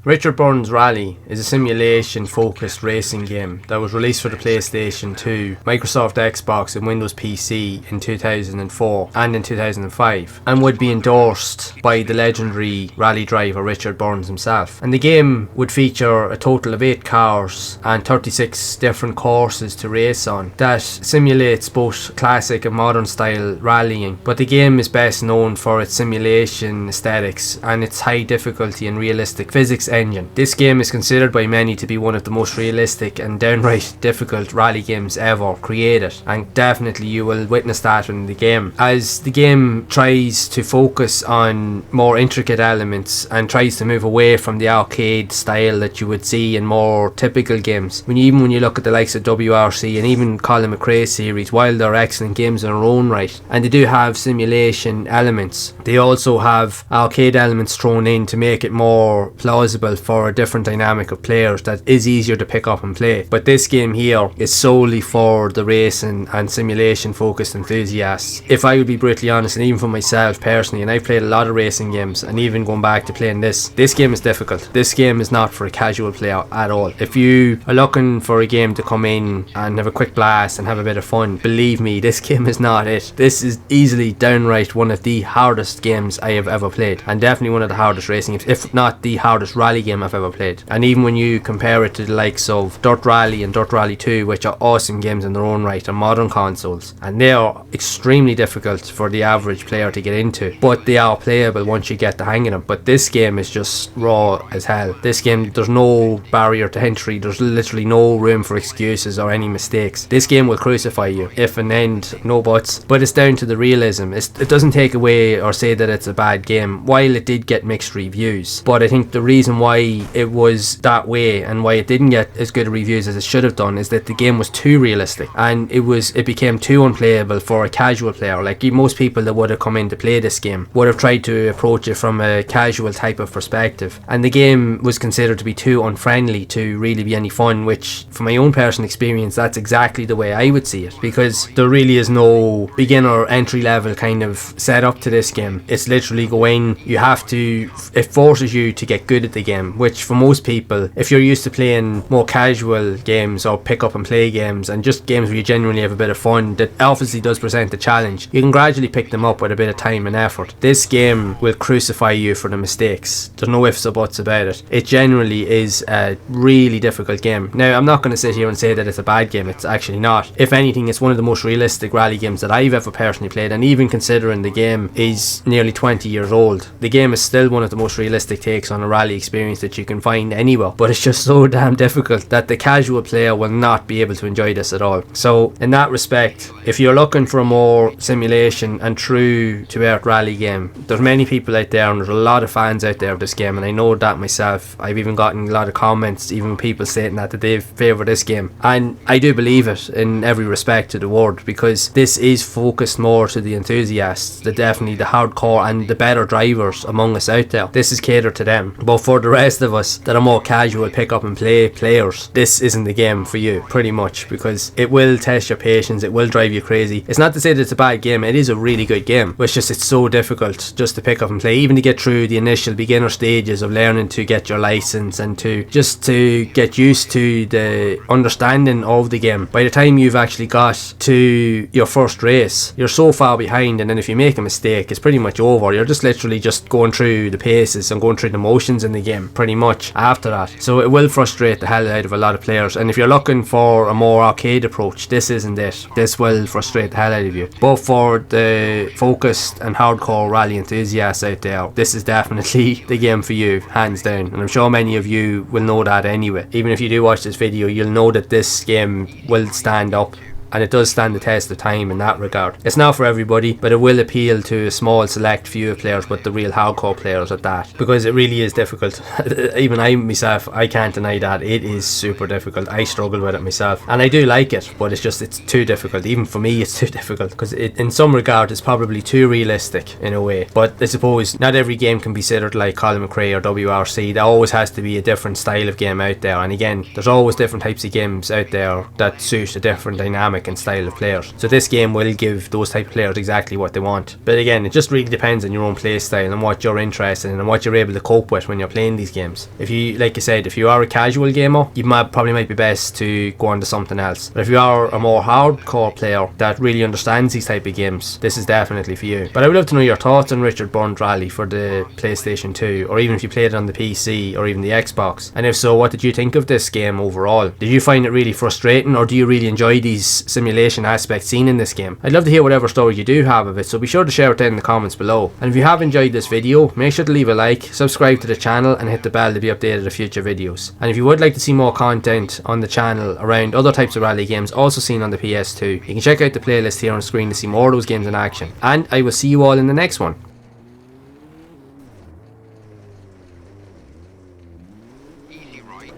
Richard Burns Rally is a simulation-focused racing game that was released for the PlayStation 2, Microsoft Xbox and Windows PC in 2004 and in 2005, and would be endorsed by the legendary rally driver Richard Burns himself. And the game would feature a total of 8 cars and 36 different courses to race on that simulates both classic and modern style rallying, but the game is best known for its simulation aesthetics and its high difficulty and realistic physics engine. This game is considered by many to be one of the most realistic and downright difficult rally games ever created, and definitely you will witness that in the game, as the game tries to focus on more intricate elements and tries to move away from the arcade style that you would see in more typical games. When you look at the likes of WRC and even Colin McRae series, while they're excellent games in their own right, and they do have simulation elements, they also have arcade elements thrown in to make it more plausible for a different dynamic of players that is easier to pick up and play. But this game here is solely for the racing and simulation focused enthusiasts. If I would be brutally honest, and even for myself personally, and I've played a lot of racing games, and even going back to playing this game is difficult. This game is not for a casual player at all. If you are looking for a game to come in and have a quick blast and have a bit of fun, believe me, this game is not it. This is easily downright one of the hardest games I have ever played, and definitely one of the hardest racing games, if not the hardest rally game I've ever played. And even when you compare it to the likes of Dirt Rally and Dirt Rally 2, which are awesome games in their own right on modern consoles, and they are extremely difficult for the average player to get into, but they are playable once you get the hang of them. But this game is just raw as hell. This game, there's no barrier to entry, there's literally no room for excuses or any mistakes. This game will crucify you, if and end, no buts. But it's down to the realism. It doesn't take away or say that it's a bad game, while it did get mixed reviews. But I think the reason why it was that way and why it didn't get as good reviews as it should have done is that the game was too realistic, and it became too unplayable for a casual player. Like most people that would have come in to play this game would have tried to approach it from a casual type of perspective, and the game was considered to be too unfriendly to really be any fun, which from my own personal experience, that's exactly the way I would see it, because there really is no beginner entry level kind of setup to this game. It's literally go in, it forces you to get good at the game, which for most people, if you're used to playing more casual games or pick up and play games and just games where you genuinely have a bit of fun, that obviously does present a challenge, you can gradually pick them up with a bit of time and effort. This game will crucify you for the mistakes. There's no ifs or buts about it. It generally is a really difficult game. Now, I'm not going to sit here and say that it's a bad game. It's actually not. If anything, it's one of the most realistic rally games that I've ever personally played, and even considering the game is nearly 20 years old, the game is still one of the most realistic takes on a rally experience that you can find anywhere. But it's just so damn difficult that the casual player will not be able to enjoy this at all. So in that respect, if you're looking for a more simulation and true to earth rally game, there's many people out there, and there's a lot of fans out there of this game, and I know that myself. I've even gotten a lot of comments, even people saying that they favour this game, and I do believe it in every respect to the word, because this is focused more to the enthusiasts, definitely the hardcore and the better drivers among us out there. This is catered to them. But for the rest of us that are more casual pick up and play players, this isn't the game for you, pretty much, because it will test your patience, it will drive you crazy. It's not to say that it's a bad game, it is a really good game, but it's so difficult just to pick up and play, even to get through the initial beginner stages of learning to get your license and to get used to the understanding of the game. By the time you've actually got to your first race, you're so far behind, and then if you make a mistake, it's pretty much over. You're just literally just going through the paces and going through the motions in the game pretty much after that. So it will frustrate the hell out of a lot of players, and if you're looking for a more arcade approach, this isn't it. This will frustrate the hell out of you. But for the focused and hardcore rally enthusiasts out there, this is definitely the game for you, hands down, and I'm sure many of you will know that anyway. Even if you do watch this video, you'll know that this game will stand up, and it does stand the test of time in that regard. It's not for everybody, but it will appeal to a small select few of players, but the real hardcore players at that, because it really is difficult. Even I myself, I can't deny that it is super difficult. I struggle with it myself, and I do like it, but it's too difficult. Even for me, it's too difficult, because in some regard it's probably too realistic in a way. But I suppose not every game can be considered like Colin McRae or WRC. There always has to be a different style of game out there, and again, there's always different types of games out there that suit a different dynamic dynamic and style of players. So this game will give those type of players exactly what they want. But again, it just really depends on your own play style and what you're interested in and what you're able to cope with when you're playing these games. If you, like I said, if you are a casual gamer, you probably might be best to go on to something else. But if you are a more hardcore player that really understands these type of games, this is definitely for you. But I would love to know your thoughts on Richard Burns Rally for the PlayStation 2, or even if you played it on the PC or even the Xbox. And if so, what did you think of this game overall? Did you find it really frustrating, or do you really enjoy these simulation aspects seen in this game? I'd love to hear whatever story you do have of it, so be sure to share it down in the comments below. And if you have enjoyed this video, make sure to leave a like, subscribe to the channel and hit the bell to be updated of future videos. And if you would like to see more content on the channel around other types of rally games also seen on the PS2, you can check out the playlist here on screen to see more of those games in action. And I will see you all in the next one. Easy ride.